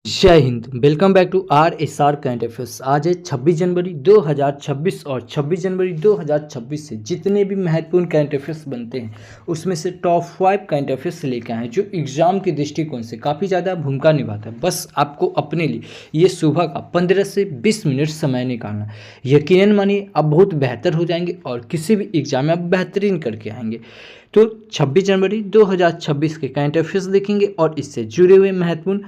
जय हिंद। Welcome back to R S R current affairs. आज है 26 जनवरी 2026 और 26 जनवरी 2026 से जितने भी महत्वपूर्ण करंट अफेयर्स बनते हैं उसमें से टॉप 5 करंट अफेयर्स लेकर आए हैं जो एग्जाम के दृष्टिकोण से काफ़ी ज़्यादा भूमिका निभाता है। बस आपको अपने लिए ये सुबह का 15 से 20 मिनट समय निकालना, यकीनन मानिए आप बहुत बेहतर हो जाएंगे और किसी भी एग्जाम में आप बेहतरीन करके आएंगे। तो 26 जनवरी 2026 के करंट अफेयर्स देखेंगे और इससे जुड़े हुए महत्वपूर्ण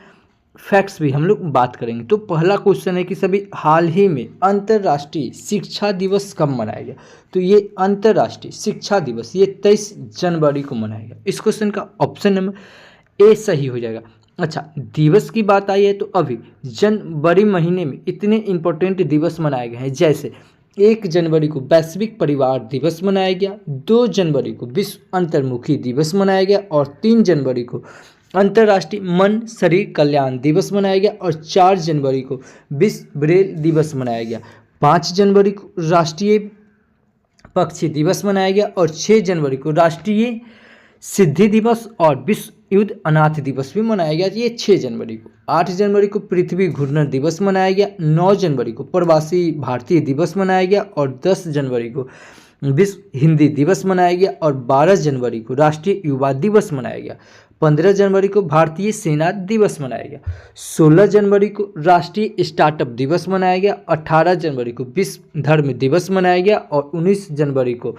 फैक्ट्स भी हम लोग बात करेंगे। तो पहला क्वेश्चन है कि सभी हाल ही में अंतर्राष्ट्रीय शिक्षा दिवस कब मनाया गया। तो ये अंतर्राष्ट्रीय शिक्षा दिवस ये 23 जनवरी को मनाया गया। इस क्वेश्चन का ऑप्शन नंबर ए सही हो जाएगा। अच्छा, दिवस की बात आई है तो अभी जनवरी महीने में इतने इंपॉर्टेंट दिवस मनाए गए हैं, जैसे 1 जनवरी को वैश्विक परिवार दिवस मनाया गया, 2 जनवरी को विश्व अंतर्मुखी दिवस मनाया गया और 3 जनवरी को अंतर्राष्ट्रीय मन शरीर कल्याण दिवस मनाया गया और 4 जनवरी को विश्व ब्रेल दिवस मनाया गया। 5 जनवरी को राष्ट्रीय पक्षी दिवस मनाया गया और 6 जनवरी को राष्ट्रीय सिद्धि दिवस और विश्व युद्ध अनाथ दिवस भी मनाया गया। ये 6 जनवरी को। 8 जनवरी को पृथ्वी घूर्णन दिवस मनाया गया। 9 जनवरी को प्रवासी भारतीय दिवस मनाया गया और 10 जनवरी को विश्व हिंदी दिवस मनाया गया और 12 जनवरी को राष्ट्रीय युवा दिवस मनाया गया। 15 जनवरी को भारतीय सेना दिवस मनाया गया। 16 जनवरी को राष्ट्रीय स्टार्टअप दिवस मनाया गया। 18 जनवरी को विश्व धर्म दिवस मनाया गया और 19 जनवरी को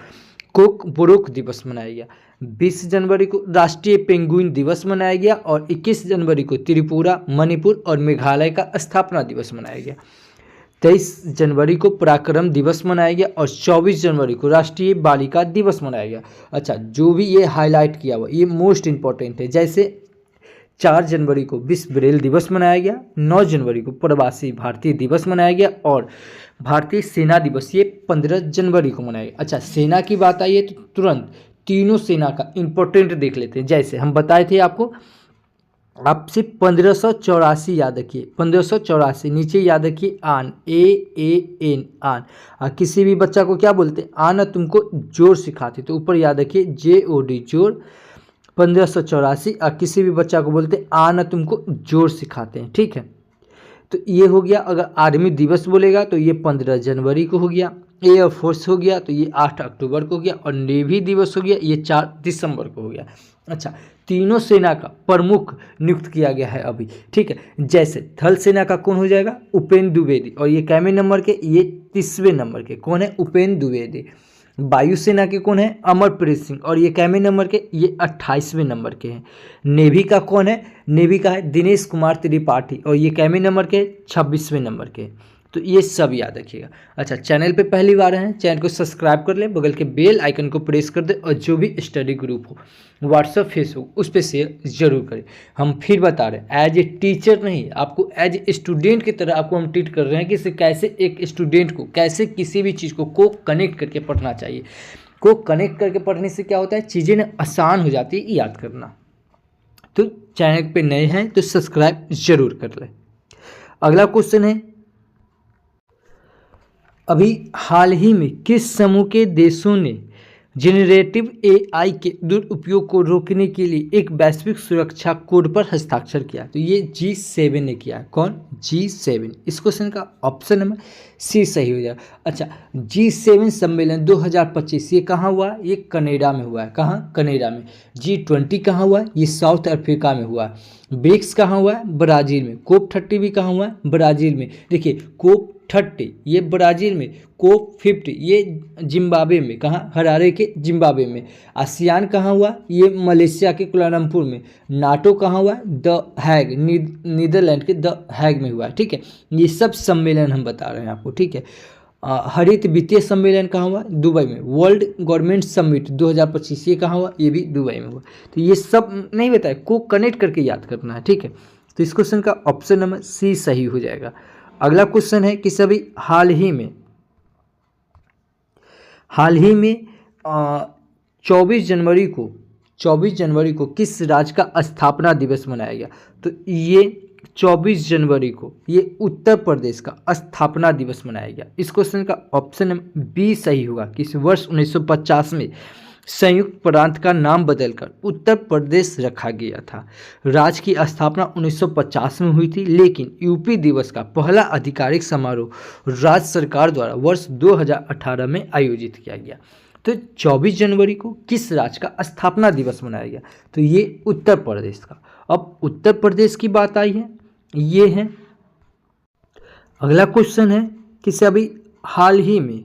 कोक बोरोक दिवस मनाया गया। 20 जनवरी को राष्ट्रीय पेंगुइन दिवस मनाया गया और 21 जनवरी को त्रिपुरा, मणिपुर और मेघालय का स्थापना दिवस मनाया गया। 23 जनवरी को पराक्रम दिवस मनाया गया और 24 जनवरी को राष्ट्रीय बालिका दिवस मनाया गया। अच्छा, जो भी ये हाईलाइट किया हुआ ये मोस्ट इंपॉर्टेंट है। जैसे 4 जनवरी को विश्व ब्रेल दिवस मनाया गया, 9 जनवरी को प्रवासी भारतीय दिवस मनाया गया और भारतीय सेना दिवस ये 15 जनवरी को मनाया गया। अच्छा, सेना की बात आई है तो तुरंत तीनों सेना का इंपॉर्टेंट देख लेते हैं। जैसे हम बताए थे आपको, आप सिर्फ 1584 याद रखिए। 1584 नीचे याद रखिए आन, AAN आन। किसी भी बच्चा को क्या बोलते हैं, आना तुमको जोर सिखाते, तो ऊपर याद रखिए JOD जोर। 1584 किसी भी बच्चा को बोलते हैं आना तुमको जोर सिखाते हैं। ठीक है, तो ये हो गया। अगर आर्मी दिवस बोलेगा तो ये 15 जनवरी को हो गया। एयरफोर्स हो गया तो ये 8 अक्टूबर को हो गया और नेवी दिवस हो गया ये 4 दिसंबर को हो गया। अच्छा, तीनों सेना का प्रमुख नियुक्त किया गया है अभी। ठीक है, जैसे थल सेना का कौन हो जाएगा, उपेंद्र द्विवेदी, और ये कैमे नंबर के, ये 30वें नंबर के कौन है, उपेंद्र द्विवेदी। वायुसेना के कौन है, अमरप्रीत सिंह, और ये कैमे नंबर के, ये 28वें नंबर के हैं। नेवी का कौन है, नेवी का है दिनेश कुमार त्रिपाठी और ये कैमे नंबर के 26वें नंबर के। तो ये सब याद रखिएगा। अच्छा, चैनल पे पहली बार हैं, चैनल को सब्सक्राइब कर ले, बगल के बेल आइकन को प्रेस कर दे और जो भी स्टडी ग्रुप हो व्हाट्सएप फेसबुक उस पर शेयर जरूर करें। हम फिर बता रहे हैं एज ए टीचर नहीं, आपको एज ए स्टूडेंट की तरह आपको हम ट्रीट कर रहे हैं कि कैसे एक स्टूडेंट को कैसे किसी भी चीज़ को कनेक्ट करके पढ़ना चाहिए। को कनेक्ट करके पढ़ने से क्या होता है, चीज़ें ना आसान हो जाती है याद करना। तो चैनल पे नए हैं तो सब्सक्राइब जरूर कर लें। अगला क्वेश्चन है, अभी हाल ही में किस समूह के देशों ने जेनरेटिव AI के दुरुपयोग को रोकने के लिए एक वैश्विक सुरक्षा कोड पर हस्ताक्षर किया। तो ये G7 ने किया है। कौन, G7। इस क्वेश्चन का ऑप्शन नंबर सी सही हो जाएगा। अच्छा, G7 सम्मेलन 2025 ये कहाँ हुआ, ये कनाडा में हुआ है। कहाँ, कनाडा में। G20 कहाँ हुआ है, ये साउथ अफ्रीका में हुआ है। ब्रिक्स कहाँ हुआ है, ब्राज़ील में। कोप 30 भी कहाँ हुआ है, ब्राज़ील में। देखिए, कोप 30 ये ब्राज़ील में, कोप 50 ये जिम्बाब्वे में। कहाँ, हरारे के जिम्बाब्वे में। आसियान कहाँ हुआ, ये मलेशिया के कुलालमपुर में। नाटो कहाँ हुआ, द हैग नीदरलैंड के द हैग में हुआ है। ठीक है, ये सब सम्मेलन हम बता रहे हैं आपको। ठीक है, हरित वित्तीय सम्मेलन कहाँ हुआ, दुबई में। वर्ल्ड गवर्नमेंट समिट 2025 ये कहाँ हुआ, ये भी दुबई में हुआ। तो ये सब नहीं बताया, को कनेक्ट करके याद करना है। ठीक है, तो इस क्वेश्चन का ऑप्शन नंबर सी सही हो जाएगा। अगला क्वेश्चन है कि सभी हाल ही में 24 जनवरी को किस राज्य का स्थापना दिवस मनाया गया। तो ये 24 जनवरी को ये उत्तर प्रदेश का स्थापना दिवस मनाया गया। इस क्वेश्चन का ऑप्शन बी सही होगा कि इस वर्ष 1950 में संयुक्त प्रांत का नाम बदलकर उत्तर प्रदेश रखा गया था। राज्य की स्थापना 1950 में हुई थी, लेकिन यूपी दिवस का पहला आधिकारिक समारोह राज्य सरकार द्वारा वर्ष 2018 में आयोजित किया गया। तो 24 जनवरी को किस राज्य का स्थापना दिवस मनाया गया? तो ये उत्तर प्रदेश का। अब उत्तर प्रदेश की बात आई है, ये है। अगला क्वेश्चन है कि अभी हाल ही में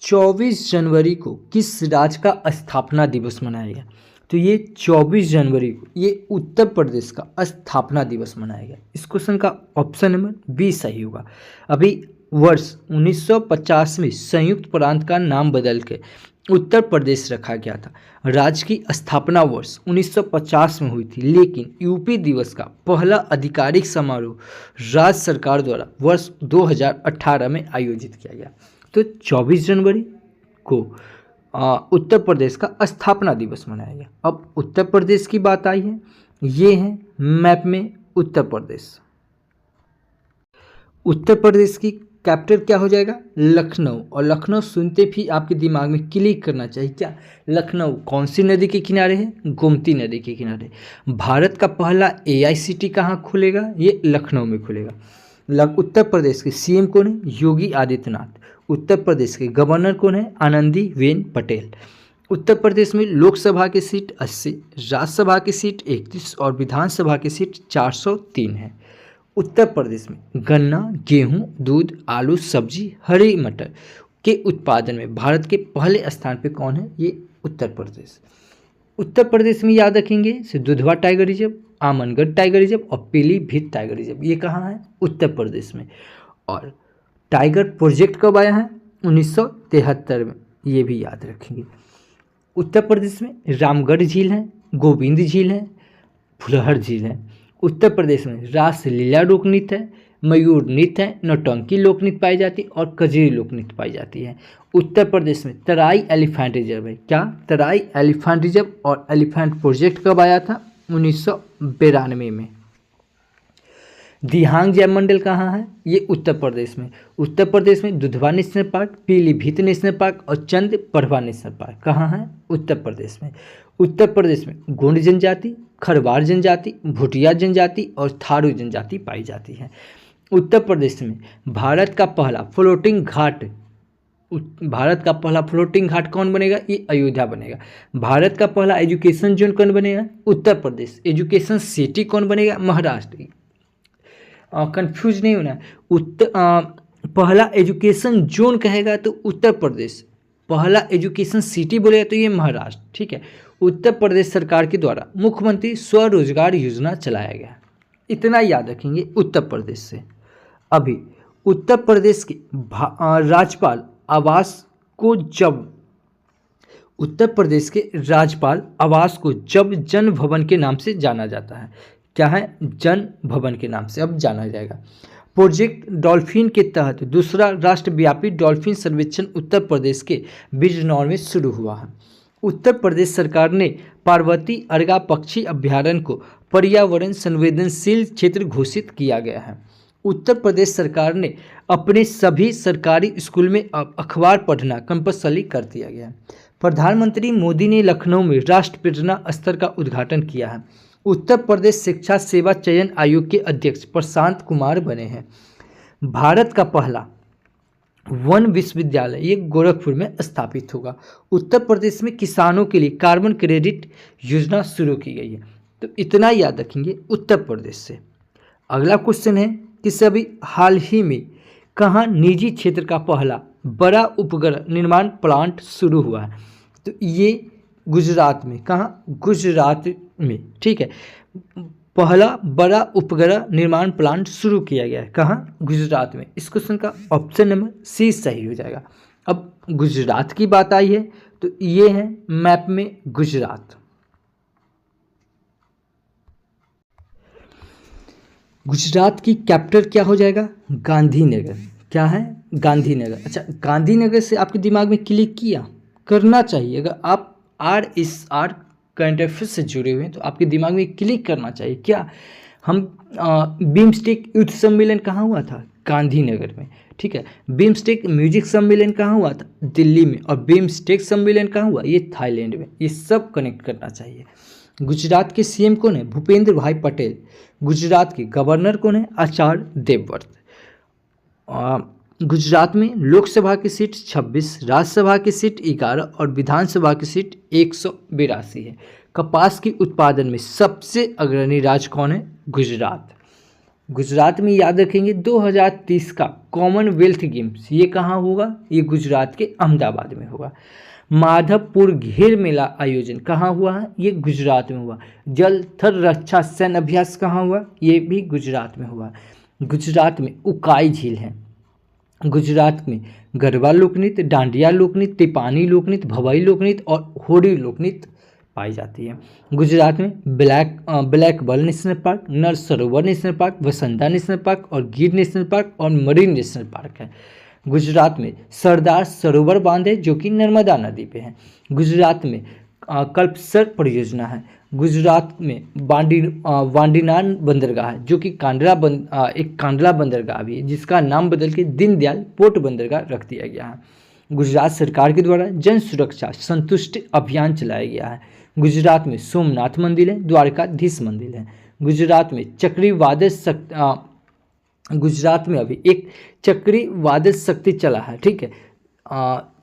24 जनवरी को किस राज्य का स्थापना दिवस मनाया गया? तो ये 24 जनवरी को ये उत्तर प्रदेश का स्थापना दिवस मनाया गया। इस क्वेश्चन का ऑप्शन नंबर बी सही होगा। अभी वर्ष 1950 में संयुक्त प्रांत का नाम बदल के उत्तर प्रदेश रखा गया था। राज्य की स्थापना वर्ष 1950 में हुई थी, लेकिन यूपी दिवस का पहला आधिकारिक समारोह राज्य सरकार द्वारा वर्ष 2018 में आयोजित किया गया। तो 24 जनवरी को उत्तर प्रदेश का स्थापना दिवस मनाया गया। अब उत्तर प्रदेश की बात आई है, ये है मैप में उत्तर प्रदेश। उत्तर प्रदेश की कैपिटल क्या हो जाएगा? लखनऊ। और लखनऊ सुनते भी आपके दिमाग में क्लिक करना चाहिए क्या? लखनऊ कौन सी नदी के किनारे है? गोमती नदी के किनारे। भारत का पहला AICT कहाँ खुलेगा? ये लखनऊ में खुलेगा। उत्तर प्रदेश के CM कौन है? योगी आदित्यनाथ। उत्तर प्रदेश के गवर्नर कौन है? आनंदीबेन पटेल। उत्तर प्रदेश में लोकसभा की सीट 80, राज्यसभा की सीट 31 और विधानसभा की सीट 403 है। उत्तर प्रदेश में गन्ना, गेहूं, दूध, आलू, सब्जी, हरी मटर के उत्पादन में भारत के पहले स्थान पे कौन है? ये उत्तर प्रदेश। उत्तर प्रदेश में याद रखेंगे Dudhwa tiger reserve, Amangarh tiger reserve और पीलीभीत टाइगर रिजर्व। ये कहाँ है? उत्तर प्रदेश में। और टाइगर प्रोजेक्ट कब आया है? 1973 में। ये भी याद रखेंगे। उत्तर प्रदेश में रामगढ़ झील है, गोविंद झील है, फुलहर झील है। उत्तर प्रदेश में रासलीला लोक नृत्य है, मयूर नृत्य है, नौटंकी लोक नृत्य पाई जाती है और कजरी लोक नृत्य पाई जाती है। उत्तर प्रदेश में तराई एलिफेंट रिजर्व है। क्या? तराई एलिफेंट रिजर्व। और एलिफेंट प्रोजेक्ट कब आया था? 1992 में। दिहांग जैव मंडल कहाँ है? ये उत्तर प्रदेश में। उत्तर प्रदेश में Dudhwa national park, Pilibhit national park और चंद प्रभा नेशनल पार्क कहाँ है? उत्तर प्रदेश में। उत्तर प्रदेश में गोंड जनजाति, खरवार जनजाति, भूटिया जनजाति और थारू जनजाति पाई जाती है। उत्तर प्रदेश में भारत का पहला फ्लोटिंग घाट कौन बनेगा? ये अयोध्या बनेगा। भारत का पहला एजुकेशन जोन कौन बनेगा? उत्तर प्रदेश। एजुकेशन सिटी कौन बनेगा? महाराष्ट्र। कंफ्यूज नहीं होना। पहला एजुकेशन जोन कहेगा तो उत्तर प्रदेश, पहला एजुकेशन सिटी बोलेगा तो ये महाराष्ट्र। ठीक है। उत्तर प्रदेश सरकार के द्वारा मुख्यमंत्री स्वरोजगार योजना चलाया गया। इतना याद रखेंगे उत्तर प्रदेश से। अभी उत्तर प्रदेश के राज्यपाल आवास को जब जन भवन के नाम से जाना जाता है। क्या है? जन भवन के नाम से अब जाना जाएगा। प्रोजेक्ट डॉल्फिन के तहत दूसरा राष्ट्रव्यापी डॉल्फिन सर्वेक्षण उत्तर प्रदेश के बिजनौर में शुरू हुआ है। उत्तर प्रदेश सरकार ने पार्वती अर्गा पक्षी अभ्यारण्य को पर्यावरण संवेदनशील क्षेत्र घोषित किया गया है। उत्तर प्रदेश सरकार ने अपने सभी सरकारी स्कूल में अब अखबार पढ़ना कंपल्सरी कर दिया गया है। प्रधानमंत्री मोदी ने लखनऊ में राष्ट्र प्रेरणा स्थल का उद्घाटन किया है। उत्तर प्रदेश शिक्षा सेवा चयन आयोग के अध्यक्ष प्रशांत कुमार बने हैं। भारत का पहला वन विश्वविद्यालय ये गोरखपुर में स्थापित होगा। उत्तर प्रदेश में किसानों के लिए कार्बन क्रेडिट योजना शुरू की गई है। तो इतना याद रखेंगे उत्तर प्रदेश से। अगला क्वेश्चन है कि सभी हाल ही में कहाँ निजी क्षेत्र का पहला बड़ा उपग्रह निर्माण प्लांट शुरू हुआ है? तो ये गुजरात में। कहाँ? गुजरात में। ठीक है। पहला बड़ा उपग्रह निर्माण प्लांट शुरू किया गया है। कहाँ? गुजरात में। इस क्वेश्चन का ऑप्शन नंबर सी सही हो जाएगा। अब गुजरात की बात आई है तो ये है मैप में गुजरात। गुजरात की कैपिटल क्या हो जाएगा? गांधीनगर। क्या है? गांधीनगर। अच्छा, गांधीनगर से आपके दिमाग में क्लिक किया करना चाहिए। अगर आप RSR करंट अफेयर्स से जुड़े हुए हैं तो आपके दिमाग में क्लिक करना चाहिए। क्या? हम बिम्स्टेक युद्ध सम्मेलन कहाँ हुआ था? गांधीनगर में। ठीक है, बिम्स्टेक म्यूजिक सम्मेलन कहाँ हुआ था? दिल्ली में। और बिम्स्टेक सम्मेलन कहाँ हुआ? ये थाईलैंड में। ये सब कनेक्ट करना चाहिए। गुजरात के सीएम कौन है? भूपेंद्र भाई पटेल। गुजरात के गवर्नर कौन है? आचार्य देवव्रत। गुजरात में लोकसभा की सीट 26, राज्यसभा की सीट 11 और विधानसभा की सीट 182 है। कपास के उत्पादन में सबसे अग्रणी राज्य कौन है? गुजरात। गुजरात में याद रखेंगे 2030 का कॉमनवेल्थ गेम्स ये कहाँ होगा? ये गुजरात के अहमदाबाद में होगा। माधवपुर घेर मेला आयोजन कहाँ हुआ है? ये गुजरात में हुआ। जल थल रक्षा सैन्य अभ्यास कहाँ हुआ? ये भी गुजरात में हुआ। गुजरात में उकाई झील है। गुजरात में गरबा लोकनृत्य, डांडिया लोकनृत्य, तिपानी लोकनृत्य, भवाई लोकनृत्य और होड़ी लोकनृत्य पाई जाती है। गुजरात में ब्लैक बल नेशनल पार्क, नर सरोवर national park, Vasanta national park और गिर नेशनल पार्क और मरीन नेशनल पार्क है। गुजरात में सरदार सरोवर बांध है जो कि नर्मदा नदी पे है। गुजरात में कल्पसर परियोजना है। गुजरात में वांडीनान बंदरगाह है जो कि एक कांडला बंदरगाह भी है जिसका नाम बदल के दीनदयाल पोर्ट बंदरगाह रख दिया गया है। गुजरात सरकार के द्वारा जन सुरक्षा संतुष्टि अभियान चलाया गया है। गुजरात में सोमनाथ मंदिर है, द्वारकाधीश मंदिर है। गुजरात में गुजरात में अभी एक चक्रवात शक्ति चला है। ठीक है,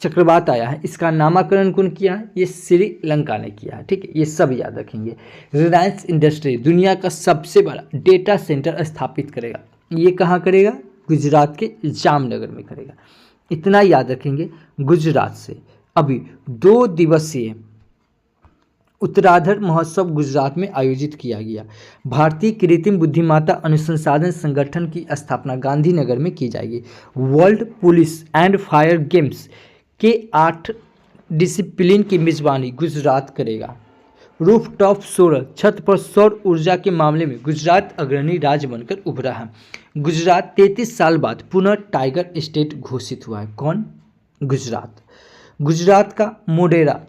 चक्रवात आया है, इसका नामकरण कौन किया है? ये श्रीलंका ने किया है। ठीक है, ये सब याद रखेंगे। रिलायंस इंडस्ट्री दुनिया का सबसे बड़ा डेटा सेंटर स्थापित करेगा। ये कहाँ करेगा? गुजरात के जामनगर में करेगा। इतना याद रखेंगे। गुजरात से अभी 2 दिवसीय उत्तराधर महोत्सव गुजरात में आयोजित किया गया। भारतीय कृत्रिम बुद्धिमत्ता अनुसंधान संगठन की स्थापना गांधीनगर में की जाएगी। World police and fire games के 8 डिसिप्लिन की मेजबानी गुजरात करेगा। रूफटॉप सोलर छत पर सौर ऊर्जा के मामले में गुजरात अग्रणी राज्य बनकर उभरा है। गुजरात 33 साल बाद पुनः टाइगर स्टेट घोषित हुआ है। कौन? गुजरात। गुजरात का मोढेरा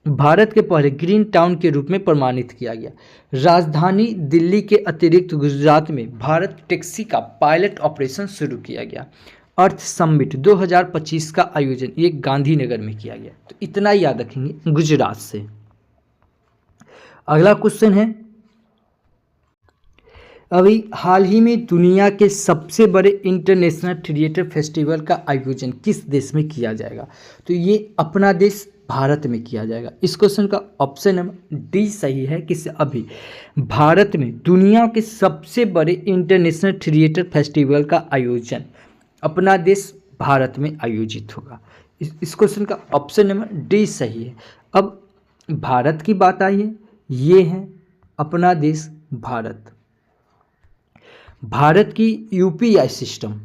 भारत के पहले ग्रीन टाउन के रूप में प्रमाणित किया गया। राजधानी दिल्ली के अतिरिक्त गुजरात में भारत टैक्सी का पायलट ऑपरेशन शुरू किया गया। अर्थ समिट 2025 का आयोजन ये गांधीनगर में किया गया। तो इतना याद रखेंगे गुजरात से। अगला क्वेश्चन है, अभी हाल ही में दुनिया के सबसे बड़े इंटरनेशनल थिएटर फेस्टिवल का आयोजन किस देश में किया जाएगा? तो ये अपना देश भारत में किया जाएगा। इस क्वेश्चन का ऑप्शन नंबर डी सही है कि अभी भारत में दुनिया के सबसे बड़े इंटरनेशनल थिएटर फेस्टिवल का आयोजन अपना देश भारत में आयोजित होगा। इस क्वेश्चन का ऑप्शन नंबर डी सही है। अब भारत की बात आई है, ये है अपना देश भारत। भारत की यूपीआई सिस्टम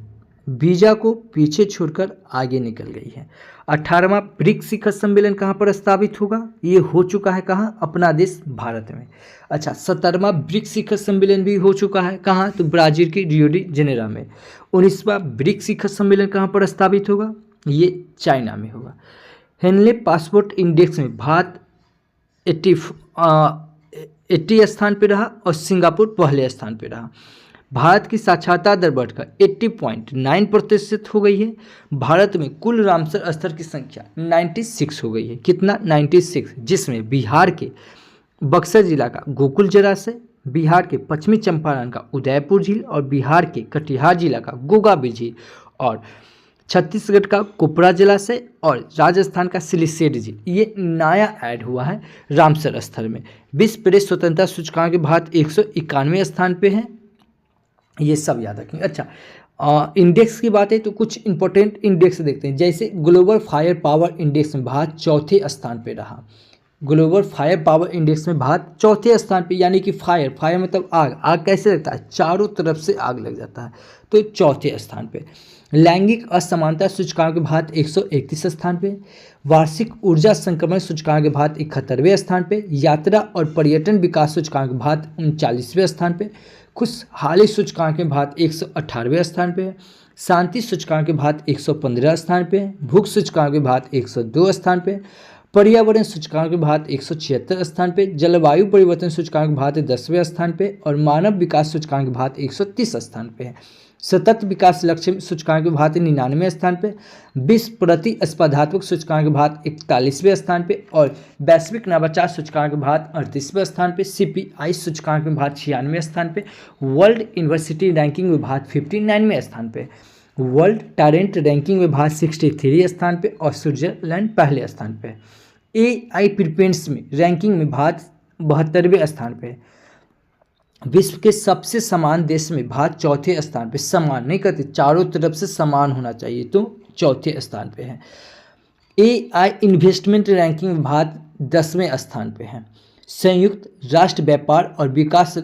वीजा को पीछे छोड़कर आगे निकल गई है। 18वां ब्रिक्स शिखर सम्मेलन कहाँ पर स्थापित होगा? ये हो चुका है कहाँ? अपना देश भारत में। अच्छा, 17वां ब्रिक्स शिखर सम्मेलन भी हो चुका है कहाँ? तो ब्राजील की रियो डी जेनेरो में। 19वां ब्रिक्स शिखर सम्मेलन कहाँ पर स्थापित होगा? ये चाइना में होगा। हेनले पासपोर्ट इंडेक्स में भारत 80 स्थान पर रहा और सिंगापुर पहले स्थान पर रहा। भारत की साक्षरता दर बढ़कर 80.9% हो गई है। भारत में कुल रामसर स्थल की संख्या 96 हो गई है। कितना? 96, जिसमें बिहार के बक्सर जिला का गोकुल जलाशय, बिहार के पश्चिमी चंपारण का उदयपुर झील और बिहार के कटिहार जिला का गोगाबी झील और छत्तीसगढ़ का कोपरा जलाशय और राजस्थान का सिलिसेट झील ये नया ऐड हुआ है रामसर स्थल में। विश्व प्रेस स्वतंत्रता सूचकांक में भारत 191वें स्थान पे है। ये सब याद रखेंगे। अच्छा, इंडेक्स की बात है तो कुछ इंपॉर्टेंट इंडेक्स देखते हैं। जैसे ग्लोबल फायर पावर इंडेक्स में भारत 4थे स्थान पे रहा। ग्लोबल फायर पावर इंडेक्स में भारत 4थे स्थान पे, यानी कि फायर मतलब आग कैसे लगता है? चारों तरफ से आग लग जाता है, तो 4थे स्थान पे। लैंगिक असमानता सूचकांक में भारत 131 स्थान पे। वार्षिक ऊर्जा संक्रमण सूचकांक में भारत 71वें स्थान पे। यात्रा और पर्यटन विकास सूचकांक में भारत 39वें स्थान पे। खुशहाली सूचकांक में भारत 118वें स्थान पे है। शांति सूचकांक में भारत 115 स्थान पे है। भूख सूचकांक में भारत 102 स्थान पे। पर्यावरण सूचकांक में भारत 176 स्थान पे, जलवायु परिवर्तन सूचकांक भारत 10वें स्थान पे और मानव विकास सूचकांक भारत 130 स्थान पे है। सतत विकास लक्ष्य सूचकांक भारत 99वें स्थान पे, विश्व प्रतिस्पर्धात्मक सूचकांक भारत 41वें स्थान पे और वैश्विक नवाचार सूचकांक भारत 38वें स्थान पे, CPI सूचकांक में भारत 96वें स्थान पे, वर्ल्ड यूनिवर्सिटी रैंकिंग में भारत 59वें स्थान पे, वर्ल्ड टैलेंट रैंकिंग में भारत 63 स्थान पे और स्विट्जरलैंड पहले स्थान पे। AI प्रीपेंस में रैंकिंग में भारत 72वें स्थान पे। विश्व के सबसे समान देश में भारत चौथे स्थान पे, समान नहीं कहते, चारों तरफ से समान होना चाहिए, तो चौथे स्थान पे है। AI इन्वेस्टमेंट रैंकिंग में भारत 10वें स्थान पे है। संयुक्त राष्ट्र व्यापार और विकास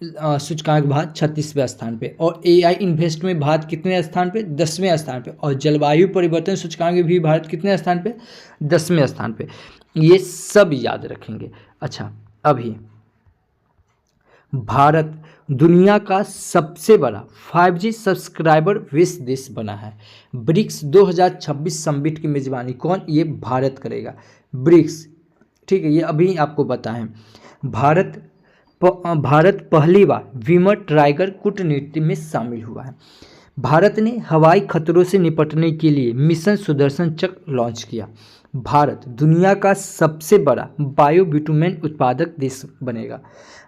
सूचकांक भारत 36वें स्थान पे और AI इन्वेस्ट में भारत कितने स्थान पे, 10वें स्थान पे और जलवायु परिवर्तन सूचकांक में भी भारत कितने स्थान पे, 10वें स्थान पे। ये सब याद रखेंगे। अच्छा, अभी भारत दुनिया का सबसे बड़ा 5G सब्सक्राइबर बेस देश बना है। ब्रिक्स 2026 समिट की मेजबानी कौन, ये भारत करेगा। ब्रिक्स, ठीक है, ये अभी आपको बताएं। भारत पहली बार विमर टाइगर कूटनीति में शामिल हुआ है। भारत ने हवाई खतरों से निपटने के लिए मिशन सुदर्शन चक्र लॉन्च किया। भारत दुनिया का सबसे बड़ा बायोबिटुमेन उत्पादक देश बनेगा।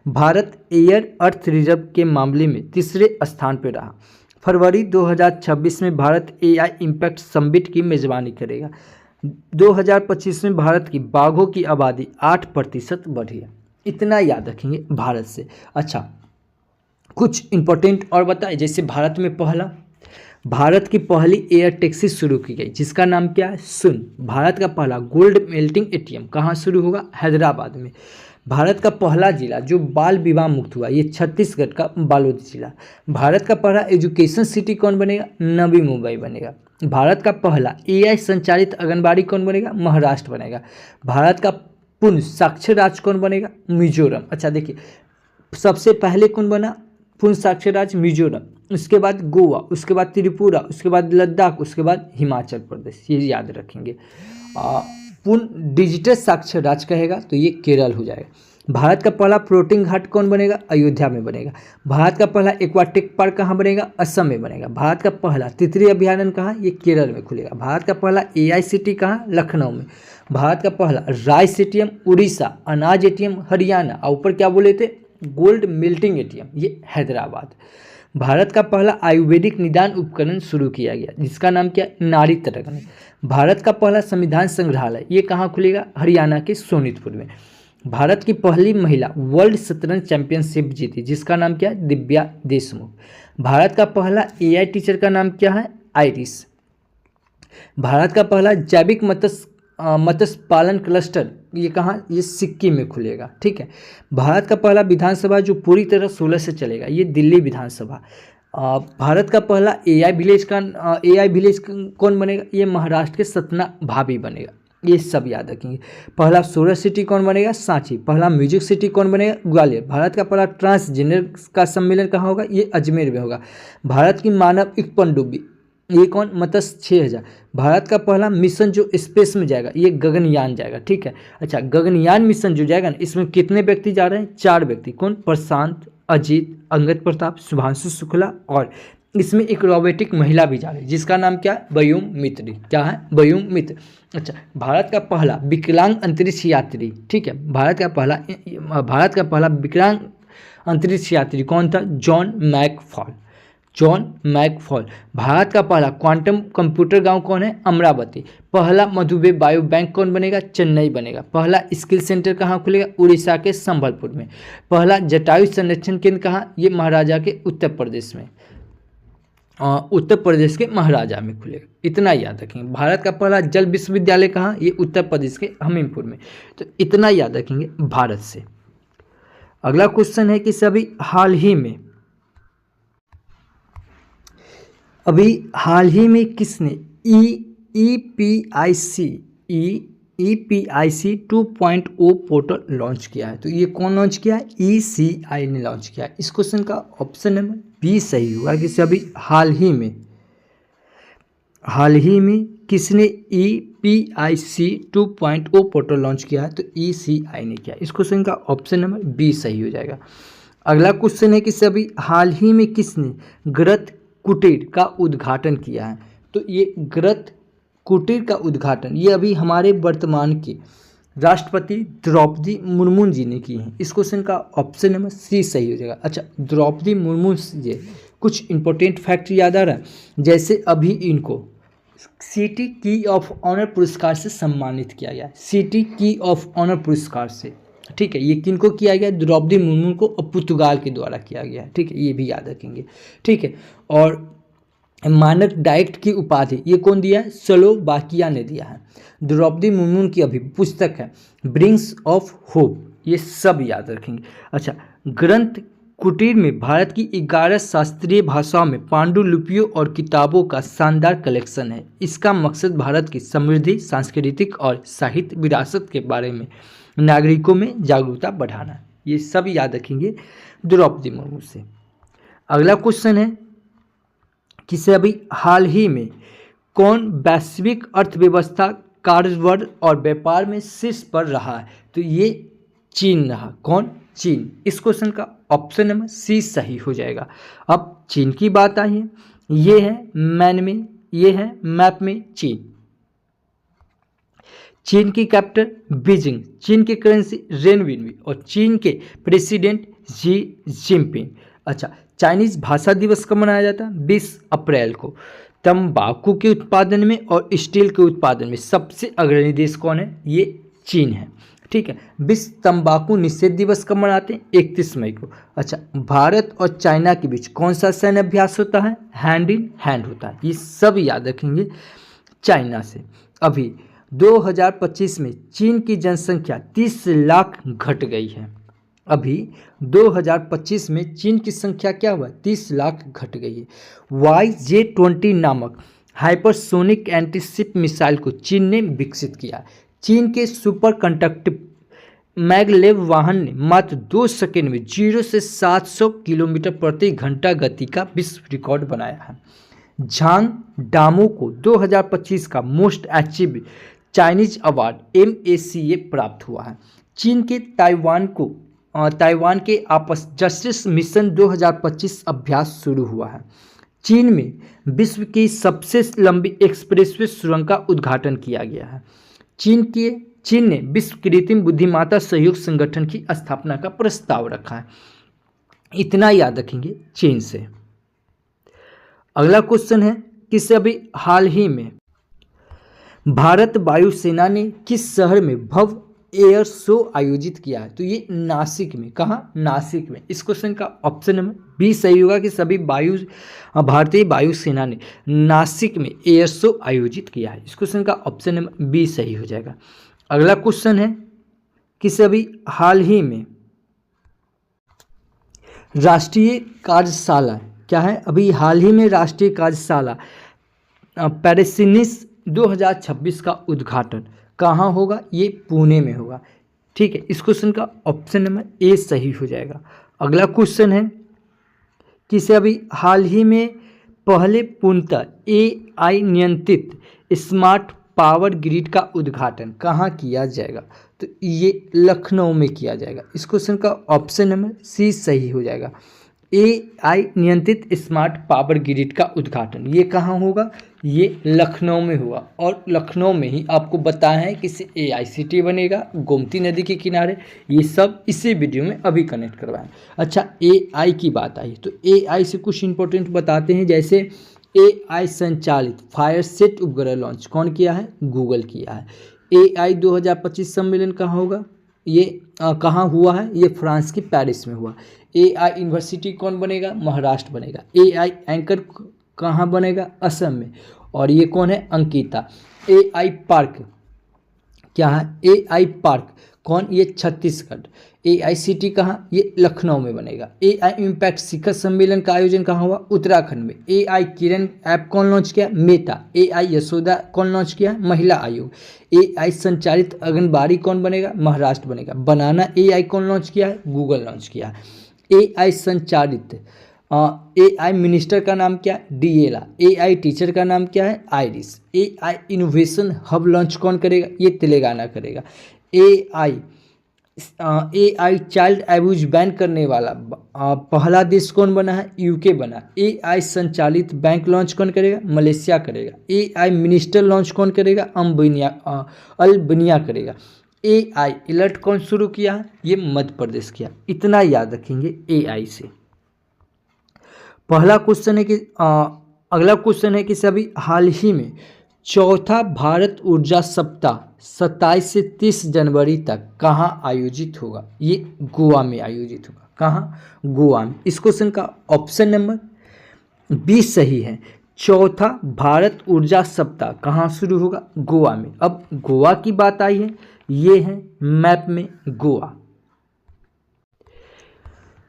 भारत एयर अर्थ रिजर्व के मामले में तीसरे स्थान पर रहा। फरवरी 2026 में भारत AI इम्पैक्ट समिट की मेजबानी करेगा। 2025 में भारत की बाघों की आबादी 8% बढ़ी है। इतना याद रखेंगे भारत से। अच्छा, कुछ इंपॉर्टेंट और बताए, जैसे भारत की पहली एयर टैक्सी शुरू की गई जिसका नाम क्या है, सुन। भारत का पहला गोल्ड मेल्टिंग ATM कहाँ शुरू होगा, हैदराबाद में। भारत का पहला जिला जो बाल विवाह मुक्त हुआ, ये छत्तीसगढ़ का बालोद जिला। भारत का पहला एजुकेशन सिटी कौन बनेगा, नवी मुंबई बनेगा। भारत का पहला AI संचालित आंगनबाड़ी कौन बनेगा, महाराष्ट्र बनेगा। भारत का पूर्ण साक्षर राज्य कौन बनेगा, मिजोरम। अच्छा देखिए, सबसे पहले कौन बना पूर्ण साक्षर राज्य, मिजोरम, उसके बाद गोवा, उसके बाद त्रिपुरा, उसके बाद लद्दाख, उसके बाद हिमाचल प्रदेश। ये याद रखेंगे। पूर्ण डिजिटल साक्षर राज्य कहेगा तो ये केरल हो जाएगा। भारत का पहला फ्लोटिंग घाट कौन बनेगा, अयोध्या में बनेगा। भारत का पहला एक्वाटिक पार्क कहाँ बनेगा, असम में बनेगा। भारत का पहला तितली अभयारण्य कहाँ, ये केरल में खुलेगा। भारत का पहला AI सिटी कहाँ, लखनऊ में। भारत का पहला राइस ATM उड़ीसा, अनाज ATM हरियाणा और ऊपर क्या बोले थे, गोल्ड मेल्टिंग ATM, ये हैदराबाद। भारत का पहला आयुर्वेदिक निदान उपकरण शुरू किया गया जिसका नाम क्या, नारी तरंग। भारत का पहला संविधान संग्रहालय ये कहाँ खुलेगा, हरियाणा के सोनीतपुर में। भारत की पहली महिला वर्ल्ड शतरंज चैंपियनशिप जीती जिसका नाम क्या है, दिव्या देशमुख। भारत का पहला AI टीचर का नाम क्या है, आइरिस। भारत का पहला जैविक मत्स्य पालन क्लस्टर ये कहाँ, ये सिक्किम में खुलेगा। ठीक है। भारत का पहला विधानसभा जो पूरी तरह 16 से चलेगा ये दिल्ली विधानसभा। भारत का पहला AI विलेज कौन बनेगा, ये महाराष्ट्र के सतना भाभी बनेगा। ये सब याद रखेंगे। पहला सोलर सिटी कौन बनेगा, सांची। पहला म्यूजिक सिटी कौन बनेगा, ग्वालियर। भारत का पहला ट्रांसजेंडर का सम्मेलन कहाँ होगा, ये अजमेर में होगा। भारत की मानव युग पनडुब्बी ये कौन, मत्स्य 6000। भारत का पहला मिशन जो स्पेस में जाएगा ये गगनयान जाएगा। ठीक है। अच्छा, गगनयान मिशन जो जाएगा ना इसमें कितने व्यक्ति जा रहे हैं, 4 व्यक्ति। कौन, प्रशांत, अजीत, अंगद प्रताप, शुभांशु शुक्ला और इसमें एक रोबोटिक महिला भी जा रही है जिसका नाम क्या है, व्योम मित्र। क्या है, व्योम मित्र। अच्छा, भारत का पहला विकलांग अंतरिक्ष यात्री। ठीक है। भारत का पहला विकलांग अंतरिक्ष यात्री कौन था, जॉन मैकफॉल। भारत का पहला क्वांटम कंप्यूटर गांव कौन है, अमरावती। पहला मधुबे बायो बैंक कौन बनेगा, चेन्नई बनेगा। पहला स्किल सेंटर कहाँ खुलेगा, उड़ीसा के संबलपुर में। पहला जटायु संरक्षण केंद्र कहाँ, ये महाराजा के उत्तर प्रदेश के महाराजा में खुलेगा। इतना याद रखेंगे। भारत का पहला जल विश्वविद्यालय कहाँ, ये उत्तर प्रदेश के हमीरपुर में। तो इतना याद रखेंगे भारत से। अगला क्वेश्चन है कि हाल ही में किसने EPIC 2.0 पोर्टल लॉन्च किया है। तो ये कौन लॉन्च किया है, ECI ने लॉन्च किया है। इस क्वेश्चन का ऑप्शन नंबर बी सही होगा कि हाल ही में किसने EPIC 2.0 पोर्टल लॉन्च किया है? तो ECI ने किया। इस क्वेश्चन का ऑप्शन नंबर बी सही हो जाएगा। अगला क्वेश्चन है कि सभी हाल ही में किसने ग्रत कुटीर का उद्घाटन किया है? तो ये ग्रत कुटीर का उद्घाटन ये अभी हमारे वर्तमान के राष्ट्रपति द्रौपदी मुर्मू जी ने की है। इस क्वेश्चन का ऑप्शन नंबर सी सही हो जाएगा। अच्छा, द्रौपदी मुर्मू जी, कुछ इंपॉर्टेंट फैक्ट याद आ रहा है, जैसे अभी इनको सिटी की ऑफ ऑनर पुरस्कार से सम्मानित किया गया, सिटी की ऑफ ऑनर पुरस्कार से। ठीक है, ये किनको किया गया? द्रौपदी मुर्मू को पुर्तगाल के द्वारा किया गया है। ठीक है, ये भी याद रखेंगे। ठीक है, और मानक डायरेक्ट की उपाधि ये कौन दिया है? स्लोवाकिया ने दिया है। द्रौपदी मुर्मू की अभी पुस्तक है ब्रिंग्स ऑफ होप, ये सब याद रखेंगे। अच्छा, ग्रंथ कुटीर में भारत की 11 शास्त्रीय भाषाओं में पांडुलिपियों और किताबों का शानदार कलेक्शन है। इसका मकसद भारत की समृद्धि, सांस्कृतिक और साहित्य विरासत के बारे में नागरिकों में जागरूकता बढ़ाना है। ये सब याद रखेंगे द्रौपदी मुर्मू से। अगला क्वेश्चन है कि से अभी हाल ही में कौन वैश्विक अर्थव्यवस्था, कारोबार और व्यापार में शीर्ष पर रहा है? तो ये चीन रहा। कौन? चीन। इस क्वेश्चन का ऑप्शन नंबर सी सही हो जाएगा। अब चीन की बात आई है, ये है मैन में, ये है मैप में चीन। चीन की कैपिटल बीजिंग, चीन की करेंसी रेनविनवी और चीन के प्रेसिडेंट जी जिनपिंग। अच्छा, चाइनीज भाषा दिवस कब मनाया जाता है? 20 अप्रैल को। तंबाकू के उत्पादन में और स्टील के उत्पादन में सबसे अग्रणी देश कौन है? ये चीन है। ठीक है, विश्व तंबाकू निषेध दिवस कब मनाते हैं? 31 मई को। अच्छा, भारत और चाइना के बीच कौन सा सैन्य अभ्यास होता है? हैंड इन हैंड होता है। ये सब याद रखेंगे चाइना से। अभी 2025 में चीन की जनसंख्या 30 लाख घट गई है। अभी 2025 में चीन की संख्या क्या हुआ? 30 लाख घट गई है। YJ-20 नामक हाइपरसोनिक एंटीशिप मिसाइल को चीन ने विकसित किया। चीन के सुपर कंडक्टिव मैगलेव वाहन ने मात्र 2 सेकेंड में 0 से 700 किलोमीटर प्रति घंटा गति का विश्व रिकॉर्ड बनाया है। झांग डामो को 2025 का most achieve Chinese award MACA प्राप्त हुआ है। चीन के ताइवान के आपस जस्टिस मिशन 2025 अभ्यास शुरू हुआ है। चीन में विश्व की सबसे लंबी एक्सप्रेसवे सुरंग का उद्घाटन किया गया है। चीन ने विश्व कृत्रिम बुद्धिमत्ता सहयोग संगठन की स्थापना का प्रस्ताव रखा है। इतना याद रखेंगे चीन से। अगला क्वेश्चन है कि अभी हाल ही में भारत वायुसेना ने किस शहर में भव्य एयर शो आयोजित किया है? तो ये नासिक में। कहाँ? नासिक में। इस क्वेश्चन का ऑप्शन नंबर बी सही होगा कि सभी भारतीय वायुसेना ने नासिक में एयर शो आयोजित किया है। इस क्वेश्चन का ऑप्शन नंबर बी सही हो जाएगा। अगला क्वेश्चन है कि अभी हाल ही में राष्ट्रीय कार्यशाला क्या है? अभी हाल ही में राष्ट्रीय कार्यशाला पैरिसिनिस 2026 का उद्घाटन कहाँ होगा? ये पुणे में होगा। ठीक है, इस क्वेश्चन का ऑप्शन नंबर ए सही हो जाएगा। अगला क्वेश्चन है कि अभी हाल ही में पहले पूर्णतः AI नियंत्रित स्मार्ट पावर ग्रिड का उद्घाटन कहाँ किया जाएगा? तो ये लखनऊ में किया जाएगा। इस क्वेश्चन का ऑप्शन नंबर सी सही हो जाएगा। AI नियंत्रित स्मार्ट पावर ग्रिड का उद्घाटन ये कहाँ होगा? ये लखनऊ में होगा। और लखनऊ में ही आपको बताया है कि AI सिटी बनेगा गोमती नदी के किनारे। ये सब इसी वीडियो में अभी कनेक्ट करवाएं। अच्छा, AI की बात आई तो AI से कुछ इंपॉर्टेंट बताते हैं। जैसे AI संचालित फायर सेट उपग्रह लॉन्च कौन किया है? गूगल किया है। AI 2025 सम्मेलन कहाँ होगा? ये कहाँ हुआ है? ये फ्रांस की पेरिस में हुआ। AI यूनिवर्सिटी कौन बनेगा? महाराष्ट्र बनेगा। AI एंकर कहाँ बनेगा? असम में। और ये कौन है? अंकिता। AI पार्क क्या है? AI पार्क कौन? ये छत्तीसगढ़। AI सिटी कहाँ? ये लखनऊ में बनेगा। AI इम्पैक्ट शिखर सम्मेलन का आयोजन कहाँ हुआ? उत्तराखंड में। AI किरण ऐप कौन लॉन्च किया? मेटा। AI यशोदा कौन लॉन्च किया? महिला आयोग। AI संचालित आंगनबाड़ी कौन बनेगा? महाराष्ट्र बनेगा। बनाना AI कौन लॉन्च किया है? गूगल लॉन्च किया है। AI संचालित AI मिनिस्टर का नाम क्या है? DLA। AI टीचर का नाम क्या है? Iris. AI innovation hub launch कौन करेगा? ये तेलंगाना करेगा। AI चाइल्ड एब्यूज बैन करने वाला पहला देश कौन बना है? UK बना। AI संचालित बैंक लॉन्च कौन करेगा? मलेशिया करेगा। AI मिनिस्टर लॉन्च कौन करेगा? अल्बानिया करेगा। AI अलर्ट कौन शुरू किया है? ये मध्य प्रदेश किया। इतना याद रखेंगे AI से। पहला क्वेश्चन है कि अगला क्वेश्चन है कि सभी हाल ही में चौथा भारत ऊर्जा सप्ताह 27 से 30 जनवरी तक कहाँ आयोजित होगा? ये गोवा में आयोजित होगा। कहाँ? गोवा में। इस क्वेश्चन का ऑप्शन नंबर 20 सही है। चौथा भारत ऊर्जा सप्ताह कहाँ शुरू होगा? गोवा में। अब गोवा की बात आई है, ये है मैप में गोवा।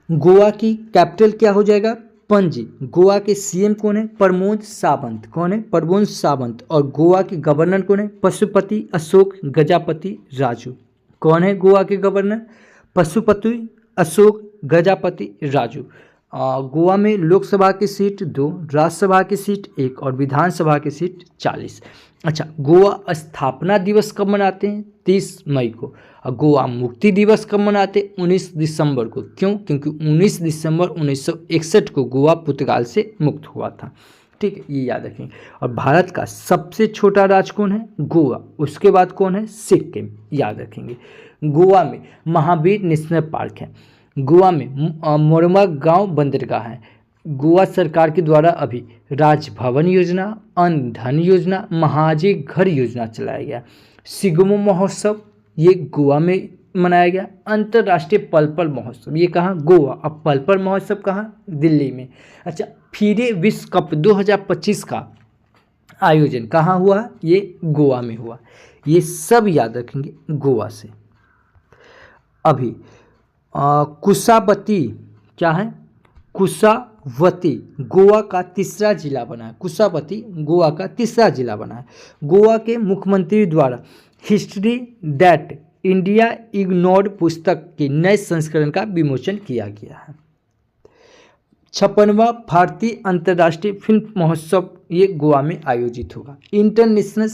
गोवा की कैपिटल क्या हो जाएगा? पणजी। गोवा के CM कौन है? प्रमोद सावंत। कौन है? प्रमोद सावंत। और गोवा के गवर्नर कौन है? पशुपति अशोक गजापति राजू। कौन है गोवा के गवर्नर? पशुपति अशोक गजापति राजू। गोवा में लोकसभा की सीट 2, राज्यसभा की सीट 1 और विधानसभा की सीट 40। अच्छा, गोवा स्थापना दिवस कब मनाते हैं? 30 मई को। और गोवा मुक्ति दिवस कब मनाते? 19 दिसंबर को। क्यों? क्योंकि 19 दिसंबर 1961 को गोवा पुर्तगाल से मुक्त हुआ था। ठीक है, ये याद रखेंगे। और भारत का सबसे छोटा राज्य कौन है? गोवा। उसके बाद कौन है? सिक्किम। याद रखेंगे। गोवा में महावीर नेशनल पार्क है। गोवा में मोरमा गांव बंदरगाह है। गोवा सरकार के द्वारा अभी राजभवन योजना, अन्न धन योजना, महाजी घर योजना चलाया गया। सिगमो महोत्सव ये गोवा में मनाया गया। अंतर्राष्ट्रीय पल महोत्सव ये कहाँ? गोवा। अब पल महोत्सव कहाँ? दिल्ली में। अच्छा, फिरे विश्व कप 2025 का आयोजन कहाँ हुआ? ये गोवा में हुआ। ये सब याद रखेंगे गोवा से। अभी कुशावती क्या है? कुशावती गोवा का तीसरा जिला बना है। कुशावती गोवा का तीसरा जिला बना है। गोवा के मुख्यमंत्री द्वारा हिस्ट्री दैट इंडिया इग्नोर्ड पुस्तक के नए संस्करण का विमोचन किया गया है। 56वां भारतीय अंतर्राष्ट्रीय फिल्म महोत्सव ये गोवा में आयोजित होगा। International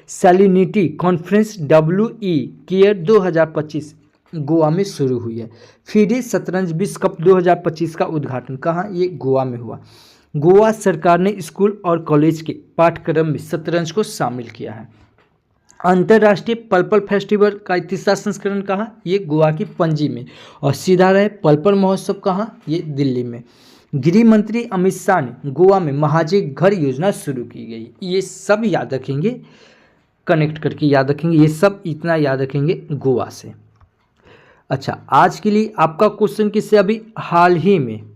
salinity conference WE care 2025 Goa में शुरू हुई है। फिडे शतरंज विश्व कप 2025 का उद्घाटन कहाँ? ये गोवा में हुआ। गोवा सरकार ने स्कूल और कॉलेज के पाठ्यक्रम में शतरंज को शामिल किया है। अंतर्राष्ट्रीय पल फेस्टिवल का तीसरा संस्करण कहाँ? ये गोवा की पणजी में। और सीधा रहे पल महोत्सव कहाँ? ये दिल्ली में। गृह मंत्री अमित शाह ने गोवा में महाजी घर योजना शुरू की गई। ये सब याद रखेंगे, कनेक्ट करके याद रखेंगे। ये सब इतना याद रखेंगे गोवा से। अच्छा, आज के लिए आपका क्वेश्चन किससे? अभी हाल ही में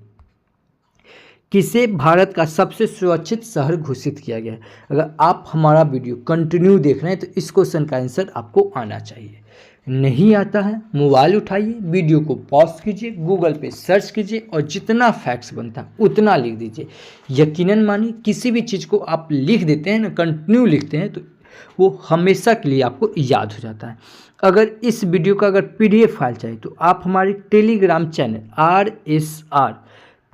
किसे भारत का सबसे सुरक्षित शहर घोषित किया गया है? अगर आप हमारा वीडियो कंटिन्यू देख रहे हैं तो इस क्वेश्चन का आंसर आपको आना चाहिए। नहीं आता है, मोबाइल उठाइए, वीडियो को पॉज कीजिए, गूगल पे सर्च कीजिए और जितना फैक्ट्स बनता है उतना लिख दीजिए। यकीनन मानिए, किसी भी चीज़ को आप लिख देते हैं ना, कंटिन्यू लिखते हैं, तो वो हमेशा के लिए आपको याद हो जाता है। अगर इस वीडियो का अगर PDF फाइल चाहिए तो आप हमारे Telegram channel RSR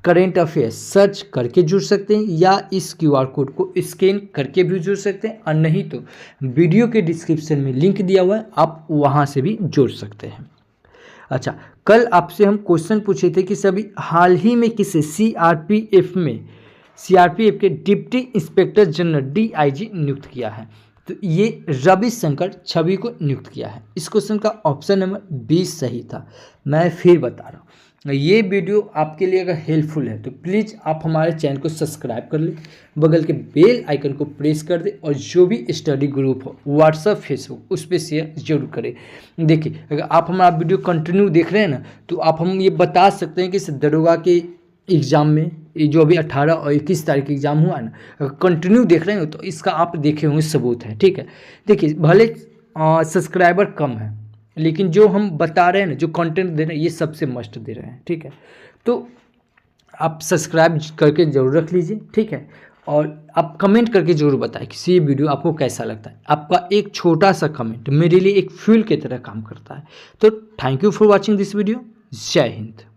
current affairs search करके जुड़ सकते हैं, या इस QR कोड को स्कैन करके भी जुड़ सकते हैं, और नहीं तो वीडियो के डिस्क्रिप्शन में लिंक दिया हुआ है, आप वहां से भी जुड़ सकते हैं। अच्छा, कल आपसे हम क्वेश्चन पूछे थे कि सभी हाल ही में किसे CRPF के डिप्टी इंस्पेक्टर जनरल DIG नियुक्त किया है? तो ये रविशंकर छवि को नियुक्त किया है। इस क्वेश्चन का ऑप्शन नंबर 20 सही था। मैं फिर बता रहा हूँ, ये वीडियो आपके लिए अगर हेल्पफुल है तो प्लीज़ आप हमारे चैनल को सब्सक्राइब कर लें, बगल के बेल आइकन को प्रेस कर दें, और जो भी स्टडी ग्रुप हो व्हाट्सएप फेसबुक उस पर शेयर जरूर करें। देखिए, अगर आप हमारा वीडियो कंटिन्यू देख रहे हैं ना, तो आप हम ये बता सकते हैं कि दरोगा के एग्ज़ाम में ये जो अभी 18 और 21 तारीख एग्ज़ाम हुआ ना, अगर कंटिन्यू देख रहे हो तो इसका आप देखे होंगे सबूत है। ठीक है, देखिए, भले सब्सक्राइबर कम है, लेकिन जो हम बता रहे हैं ना, जो कंटेंट दे रहे हैं, ये सबसे मस्ट दे रहे हैं। ठीक है, तो आप सब्सक्राइब करके ज़रूर रख लीजिए। ठीक है, और आप कमेंट करके ज़रूर बताएं कि ये वीडियो आपको कैसा लगता है। आपका एक छोटा सा कमेंट मेरे लिए एक फ्यूल की तरह काम करता है। तो thank you for watching this video. जय हिंद।